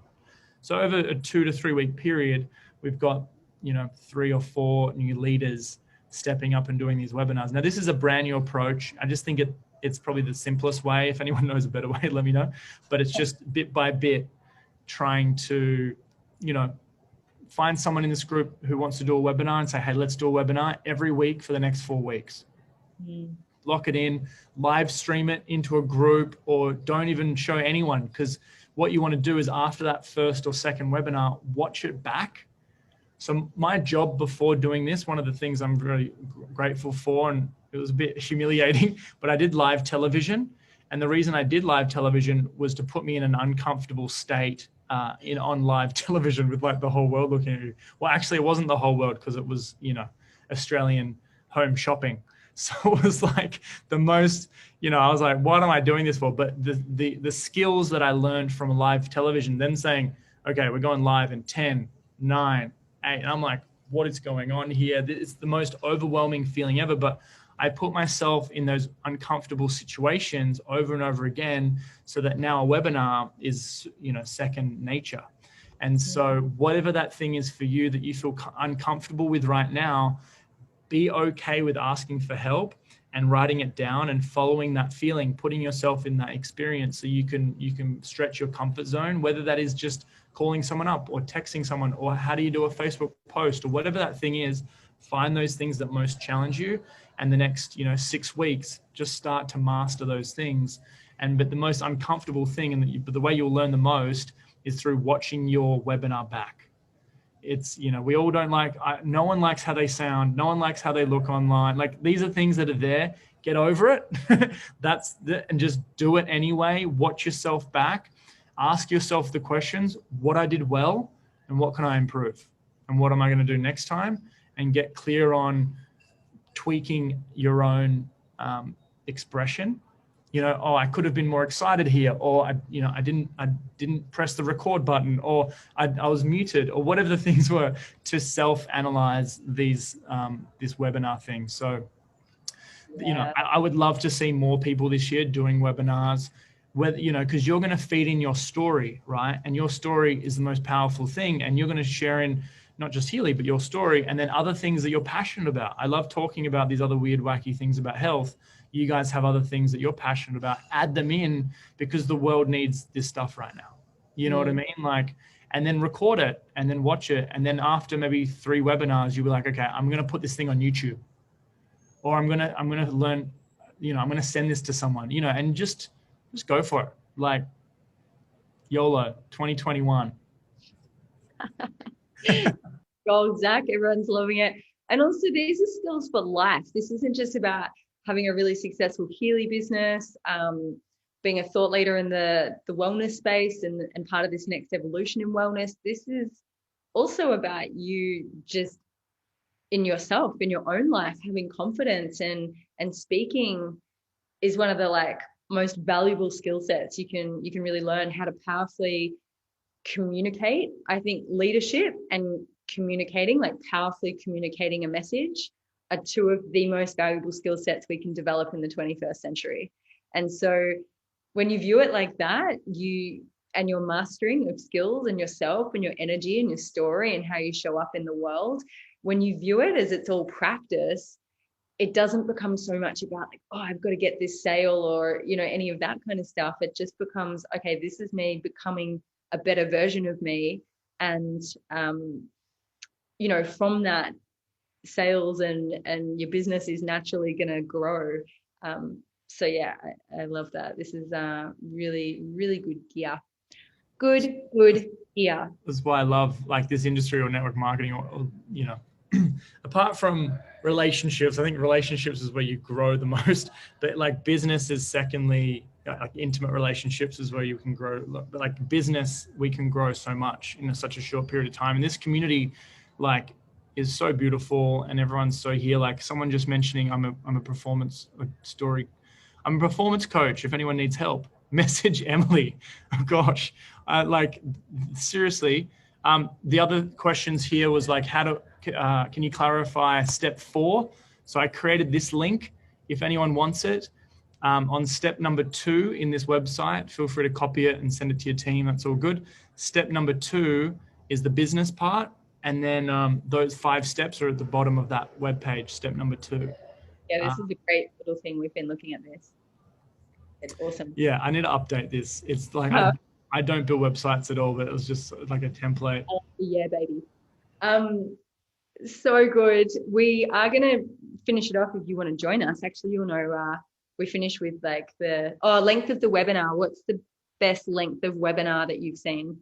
So over a 2 to 3 week period, we've got, you know, 3 or 4 new leaders stepping up and doing these webinars. Now, this is a brand new approach. I just think it's probably the simplest way. If anyone knows a better way, let me know. But it's just bit by bit trying to, you know, find someone in this group who wants to do a webinar and say, hey, let's do a webinar every week for the next 4 weeks. Lock it in, live stream it into a group, or don't even show anyone, because what you want to do is after that first or second webinar, watch it back. So my job before doing this, one of the things I'm really grateful for, and it was a bit humiliating, but I did live television. And the reason I did live television was to put me in an uncomfortable state on live television with like the whole world looking at you. Well, actually, it wasn't the whole world, because it was, you know, Australian home shopping. So it was like the most, you know, I was like, what am I doing this for? But the skills that I learned from live television, them saying, okay, we're going live in 10, 9, 8. And I'm like, what is going on here? It's the most overwhelming feeling ever. But I put myself in those uncomfortable situations over and over again, so that now a webinar is, you know, second nature. And so whatever that thing is for you that you feel uncomfortable with right now, be okay with asking for help and writing it down and following that feeling, putting yourself in that experience, so you can stretch your comfort zone, whether that is just calling someone up or texting someone, or how do you do a Facebook post, or whatever that thing is. Find those things that most challenge you, and the next, you know, 6 weeks, just start to master those things. But the most uncomfortable thing, but the way you'll learn the most, is through watching your webinar back. It's, you know, we all don't like, no one likes how they sound. No one likes how they look online. Like, these are things that are there. Get over it. And just do it anyway. Watch yourself back. Ask yourself the questions: what I did well, and what can I improve? And what am I going to do next time? And get clear on tweaking your own expression. You know, oh, I could have been more excited here, or I didn't press the record button, or I was muted, or whatever the things were, to self-analyze this webinar thing. So, you know, I would love to see more people this year doing webinars, whether, you know, because you're going to feed in your story, right? And your story is the most powerful thing, and you're going to share in not just Healy, but your story, and then other things that you're passionate about. I love talking about these other weird, wacky things about health. You guys have other things that you're passionate about. Add them in, because the world needs this stuff right now. You know what I mean? Like, and then record it and then watch it. And then after maybe 3 webinars, you'll be like, okay, I'm going to put this thing on YouTube, or I'm going to learn, you know, I'm going to send this to someone, you know, and just go for it. Like, YOLO 2021. Gold, Zach. Everyone's loving it. And also, these are skills for life. This isn't just about having a really successful Healy business, being a thought leader in the wellness space, and part of this next evolution in wellness. This is also about you just in yourself, in your own life, having confidence, and speaking is one of the most valuable skill sets. You can really learn how to powerfully communicate. I think leadership and communicating, like powerfully communicating a message, are two of the most valuable skill sets we can develop in the 21st century. And so when you view it like that, your mastering of skills and yourself and your energy and your story and how you show up in the world, when you view it as it's all practice, it doesn't become so much about like, oh, I've got to get this sale or, any of that kind of stuff. It just becomes, okay, this is me becoming a better version of me. And, from that, sales and your business is naturally going to grow. So yeah, I love that. This is really, really good gear. Good gear. That's why I love like this industry or network marketing or apart from relationships, I think relationships is where you grow the most, but like business is secondly, like intimate relationships is where you can grow. But like business, we can grow so much in such a short period of time. And this community like is so beautiful and everyone's so here. Like someone just mentioning I'm a performance story. I'm a performance coach. If anyone needs help, message Emily. Oh gosh. Like seriously. The other questions here was like, can you clarify step 4? So I created this link if anyone wants it. On step number 2 in this website, feel free to copy it and send it to your team. That's all good. Step number 2 is the business part. And then those 5 steps are at the bottom of that webpage, step number 2. Yeah, this is a great little thing. We've been looking at this. It's awesome. Yeah, I need to update this. It's like, I don't build websites at all, but it was just like a template. Yeah, baby. So good. We are going to finish it off if you want to join us. Actually, we finish with like the length of the webinar. What's the best length of webinar that you've seen?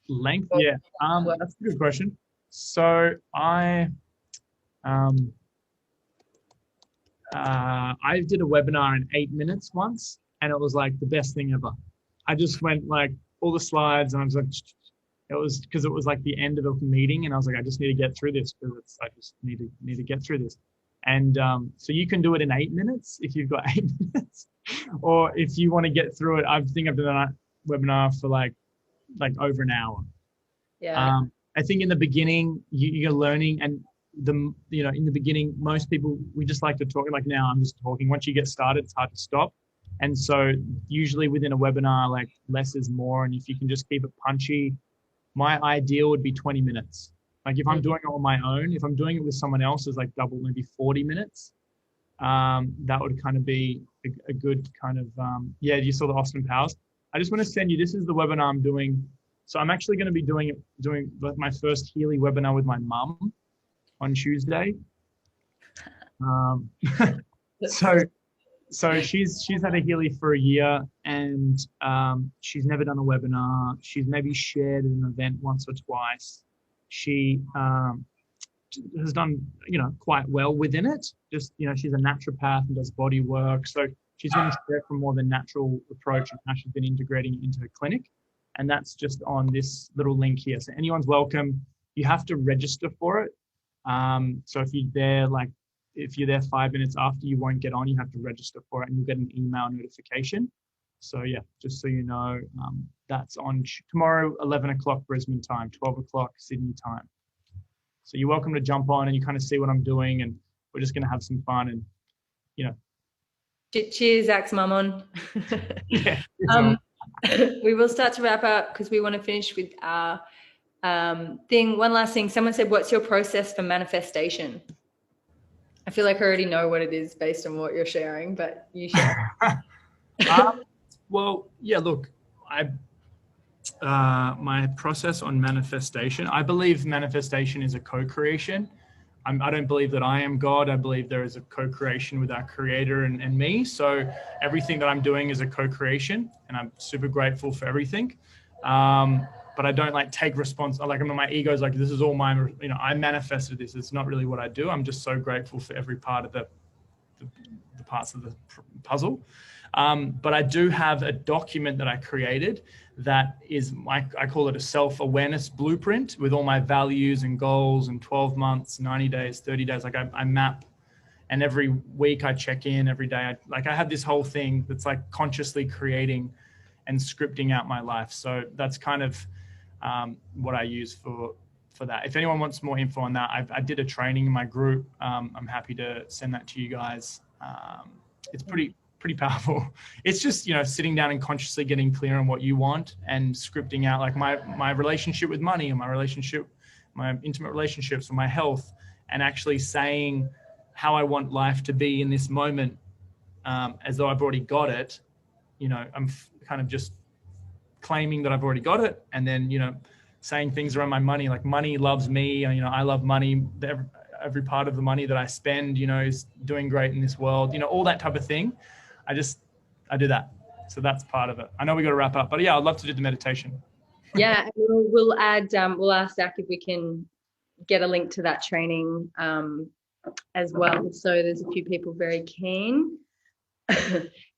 Length? Yeah. That's a good question. So I did a webinar in 8 minutes once, and it was like the best thing ever. I just went like all the slides, and I was like, it was because it was like the end of a meeting, and I was like, I just need to get through this because I just need to get through this. And so you can do it in 8 minutes if you've got 8 minutes, or if you want to get through it. I think I've done a webinar for like over an hour. Yeah. I think in the beginning you're learning, and in the beginning most people, we just like to talk. Like now I'm just talking. Once you get started, it's hard to stop. And so usually within a webinar, like less is more. And if you can just keep it punchy, my ideal would be 20 minutes. Like if I'm doing it on my own, if I'm doing it with someone else, is like double, maybe 40 minutes. That would kind of be a good kind of, you saw the Austin Powers. I just want to send you, this is the webinar I'm doing. So I'm actually going to be doing my first Healy webinar with my mum on Tuesday. So she's had a Healy for a year, and she's never done a webinar. She's maybe shared an event once or twice. She has done, quite well within it. Just, she's a naturopath and does body work. So she's going to share from more the natural approach and how she's been integrating it into her clinic. And that's just on this little link here. So anyone's welcome. You have to register for it. So if you're there 5 minutes after, you won't get on. You have to register for it, and you'll get an email notification. So yeah, just so you know, that's on tomorrow, 11 o'clock Brisbane time, 12 o'clock Sydney time. So you're welcome to jump on and you kind of see what I'm doing, and we're just going to have some fun and, Cheers, Zach's mum on. Yeah. We will start to wrap up because we want to finish with our thing. One last thing. Someone said, what's your process for manifestation? I feel like I already know what it is based on what you're sharing, but you share. Well, yeah, look, my process on manifestation, I believe manifestation is a co-creation. I don't believe that I am God. I believe there is a co-creation with our creator and me. So everything that I'm doing is a co-creation, and I'm super grateful for everything. But I don't take my ego's like, this is all mine. I manifested this. It's not really what I do. I'm just so grateful for every part of the parts of the puzzle. But I do have a document that I created that is, I call it a self-awareness blueprint with all my values and goals and 12 months, 90 days, 30 days. I map And every week I check in, every day. I have this whole thing that's like consciously creating and scripting out my life. So that's kind of what I use for that. If anyone wants more info on that, I did a training in my group. I'm happy to send that to you guys. It's pretty powerful. It's just, sitting down and consciously getting clear on what you want and scripting out like my relationship with money and my intimate relationships, or my health, and actually saying how I want life to be in this moment, as though I've already got it. I'm kind of just claiming that I've already got it, and then saying things around my money, like money loves me. I love money. Every part of the money that I spend, is doing great in this world. All that type of thing. I do that. So that's part of it. I know we got to wrap up, but yeah, I'd love to do the meditation. Yeah, we'll add. We'll ask Zach if we can get a link to that training as well. So there's a few people very keen.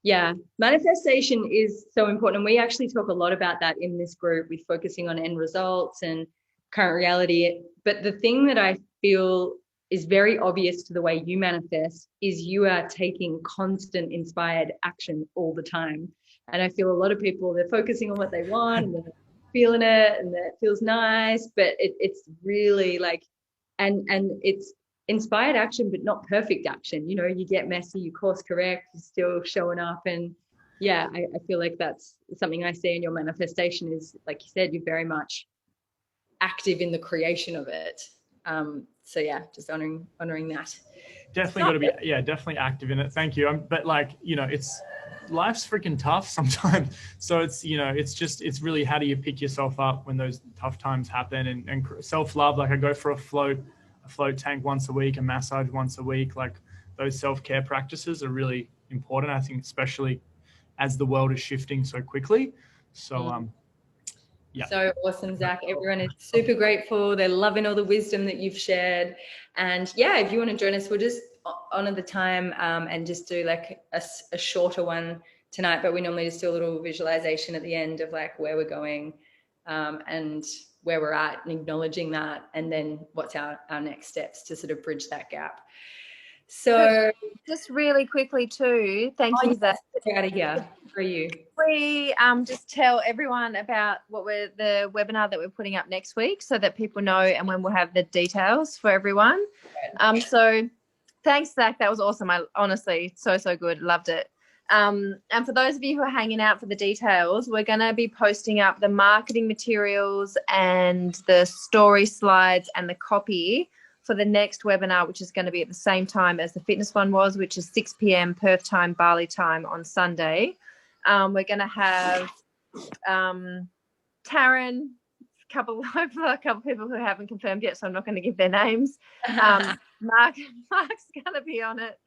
Yeah, manifestation is so important. And we actually talk a lot about that in this group, with focusing on end results and current reality. But the thing that I feel is very obvious to the way you manifest is you are taking constant inspired action all the time. And I feel a lot of people, they're focusing on what they want and they're feeling it and it feels nice, but it's really like, and it's inspired action, but not perfect action. You get messy, you course correct, you're still showing up. And yeah, I feel like that's something I see in your manifestation is, like you said, you're very much active in the creation of it. So yeah, just honoring that. Definitely got to be, definitely active in it. Thank you. But it's life's freaking tough sometimes. So it's really, how do you pick yourself up when those tough times happen? And self-love, like I go for a float tank once a week, a massage once a week. Like those self-care practices are really important, I think, especially as the world is shifting so quickly. So yeah. So awesome, Zach. Everyone is super grateful. They're loving all the wisdom that you've shared. And yeah, if you want to join us, we'll just honor the time and just do like a shorter one tonight. But we normally just do a little visualization at the end of like where we're going and where we're at, and acknowledging that, and then what's our next steps to sort of bridge that gap. So just really quickly too, thank you, Zach. Out of here for you. We just tell everyone about the webinar that we're putting up next week, so that people know, and when we'll have the details for everyone. So thanks, Zach. That was awesome. I honestly, so good. Loved it. And for those of you who are hanging out for the details, we're going to be posting up the marketing materials and the story slides and the copy for the next webinar, which is going to be at the same time as the fitness one was, which is 6 p.m. Perth time, Bali time on Sunday. We're going to have Taryn, a couple people who haven't confirmed yet, so I'm not going to give their names. Mark's going to be on it.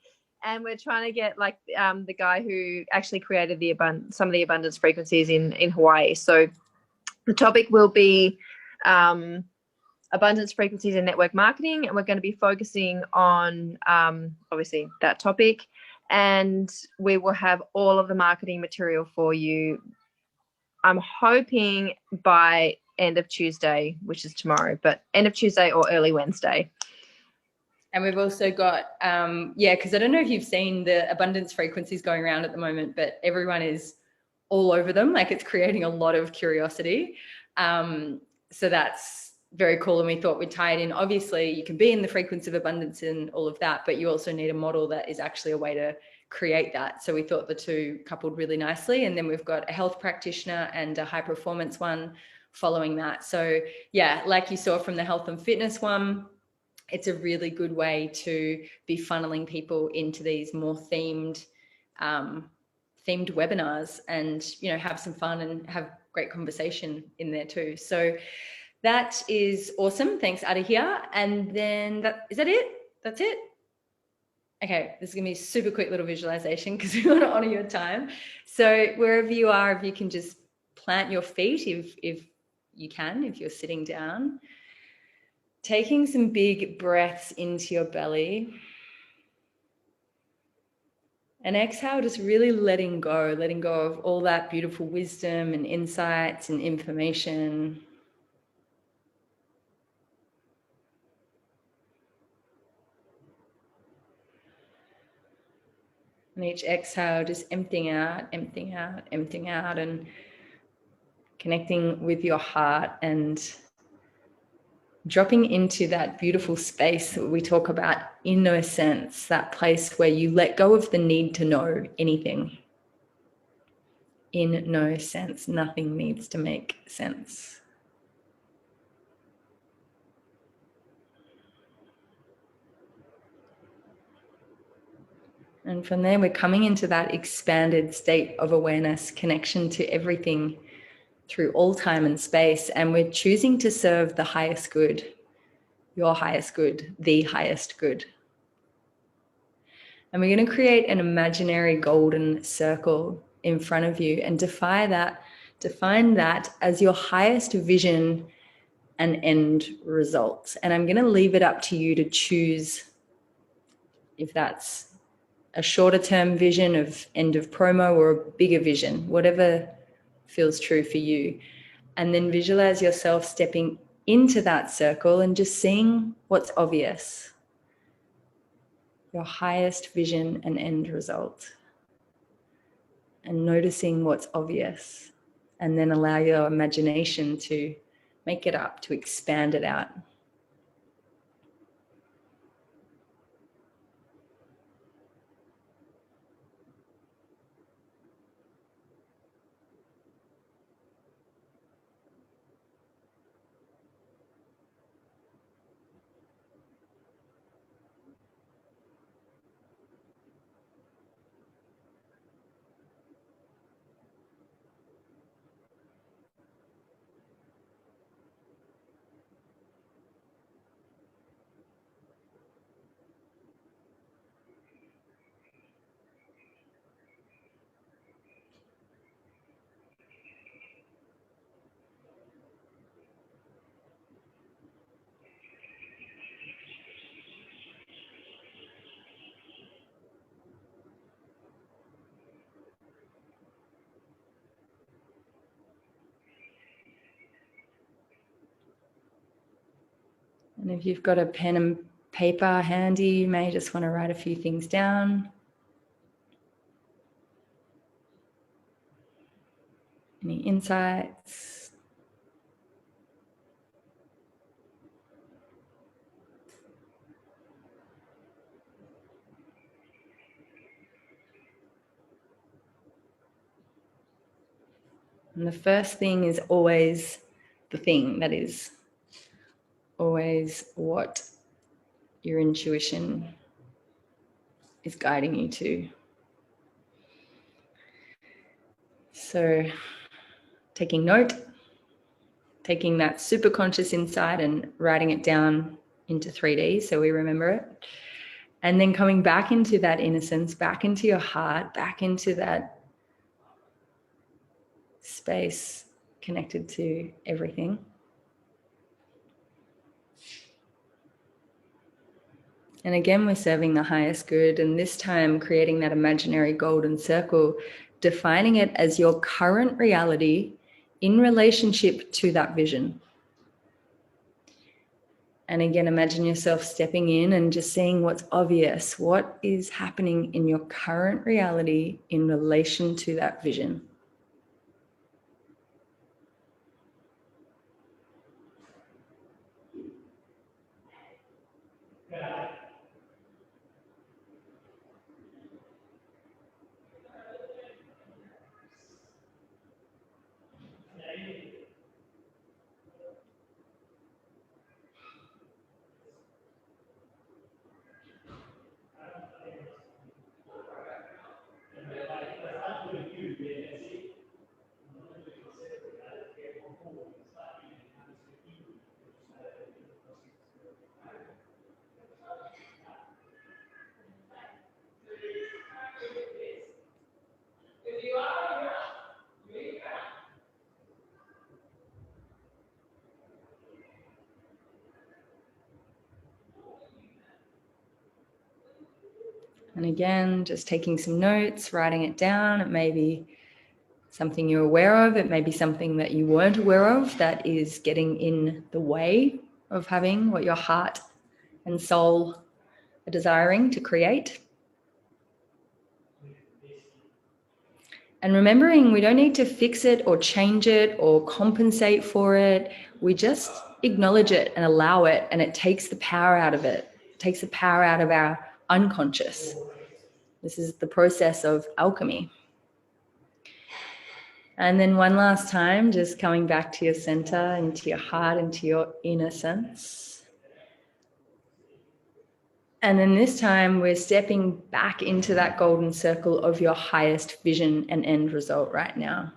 And we're trying to get like the guy who actually created some of the abundance frequencies in Hawaii. So the topic will be abundance frequencies in network marketing, and we're going to be focusing on obviously that topic, and we will have all of the marketing material for you. I'm hoping by end of Tuesday, which is tomorrow, but end of Tuesday or early Wednesday. And we've also got, because I don't know if you've seen the abundance frequencies going around at the moment, but everyone is all over them. Like, it's creating a lot of curiosity. So that's very cool. And we thought we'd tie it in. Obviously, you can be in the frequency of abundance and all of that, but you also need a model that is actually a way to create that. So we thought the two coupled really nicely. And then we've got a health practitioner and a high performance one following that. So yeah, like you saw from the health and fitness one, it's a really good way to be funneling people into these more themed webinars, and have some fun and have great conversation in there too. So that is awesome. Thanks, out of here. And then is that it? That's it. Okay, this is gonna be a super quick little visualization because we want to honor your time. So wherever you are, if you can just plant your feet, if you can, if you're sitting down. Taking some big breaths into your belly. And exhale, just really letting go of all that beautiful wisdom and insights and information. And each exhale, just emptying out, emptying out, emptying out, and connecting with your heart and dropping into that beautiful space that we talk about, inner sense, that place where you let go of the need to know anything. In no sense, nothing needs to make sense. And from there, we're coming into that expanded state of awareness, connection to everything through all time and space. And we're choosing to serve the highest good, your highest good, the highest good. And we're going to create an imaginary golden circle in front of you and define that as your highest vision and end result. And I'm going to leave it up to you to choose if that's a shorter term vision of end of promo or a bigger vision, whatever feels true for you. And then visualize yourself stepping into that circle and just seeing what's obvious. Your highest vision and end result. And noticing what's obvious. And then allow your imagination to make it up, to expand it out. And if you've got a pen and paper handy, you may just want to write a few things down. Any insights? And the first thing is always the thing that is always what your intuition is guiding you to. So taking note, taking that super conscious insight and writing it down into 3D so we remember it. And then coming back into that innocence, back into your heart, back into that space connected to everything. And again, we're serving the highest good, and this time creating that imaginary golden circle, defining it as your current reality in relationship to that vision. And again, imagine yourself stepping in and just seeing what's obvious. What is happening in your current reality in relation to that vision? And again, just taking some notes, writing it down. It may be something you're aware of. It may be something that you weren't aware of that is getting in the way of having what your heart and soul are desiring to create. And remembering we don't need to fix it or change it or compensate for it. We just acknowledge it and allow it, and it takes the power out of it. It takes the power out of our unconscious. This is the process of alchemy. And then one last time, just coming back to your center, into your heart, into your inner sense. And then this time we're stepping back into that golden circle of your highest vision and end result right now.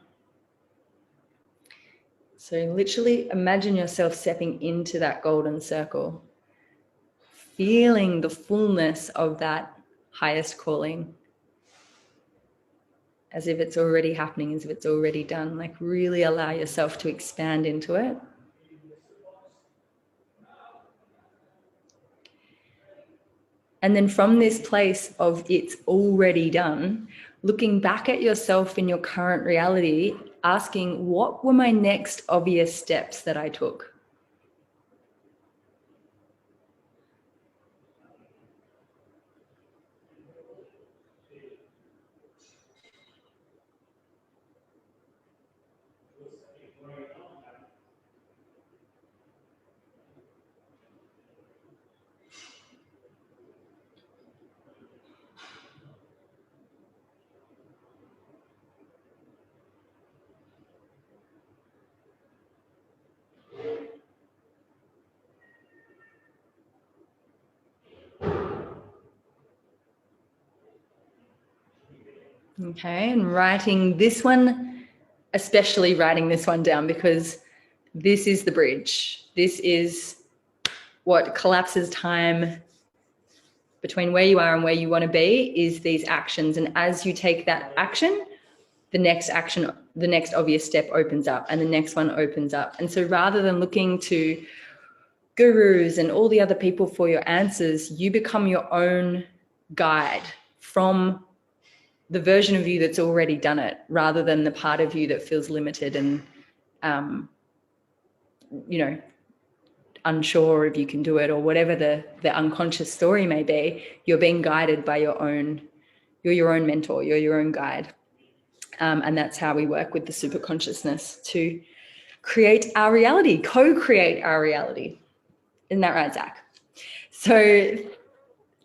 So literally imagine yourself stepping into that golden circle, feeling the fullness of that highest calling, as if it's already happening, as if it's already done. Like really allow yourself to expand into it. And then from this place of it's already done, looking back at yourself in your current reality, asking, what were my next obvious steps that I took? Okay, and writing this one, especially writing this one down, because this is the bridge. This is what collapses time between where you are and where you want to be, is these actions. And as you take that action, the next obvious step opens up, and the next one opens up. And so rather than looking to gurus and all the other people for your answers, you become your own guide from the version of you that's already done it, rather than the part of you that feels limited and, unsure if you can do it, or whatever the unconscious story may be. You're being guided by you're your own mentor, you're your own guide. And that's how we work with the super consciousness to create our reality, co-create our reality. Isn't that right, Zach? So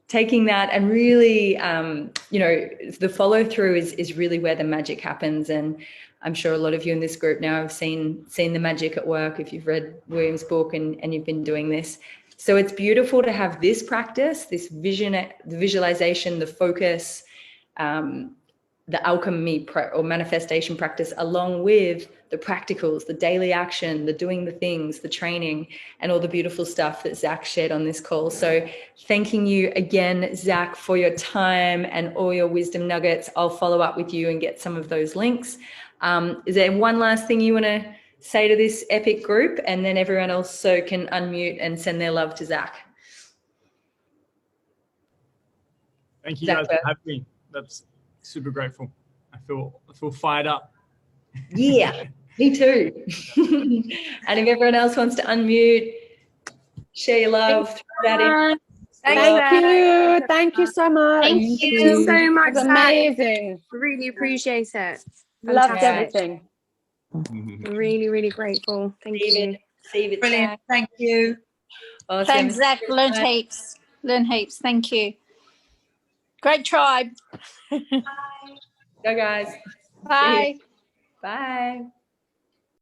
taking that and really, the follow through is really where the magic happens. And I'm sure a lot of you in this group now have seen the magic at work if you've read William's book and you've been doing this. So it's beautiful to have this practice, this vision, the visualization, the focus, the alchemy or manifestation practice, along with the practicals, the daily action, the doing the things, the training, and all the beautiful stuff that Zach shared on this call. So thanking you again, Zach, for your time and all your wisdom nuggets. I'll follow up with you and get some of those links. Is there one last thing you want to say to this epic group? And then everyone else so can unmute and send their love to Zach. Thank you guys for having me. That's super grateful. I feel fired up. Yeah, me too. And if everyone else wants to unmute, share your love. Thank you so much. Thank you so much. It's amazing. Really appreciate it. Loved everything. Really, really grateful. Thank you. Brilliant. Thank you. Awesome. Thanks, Zach. Learn heaps. Thank you. Great tribe. Go, guys. Bye. Bye.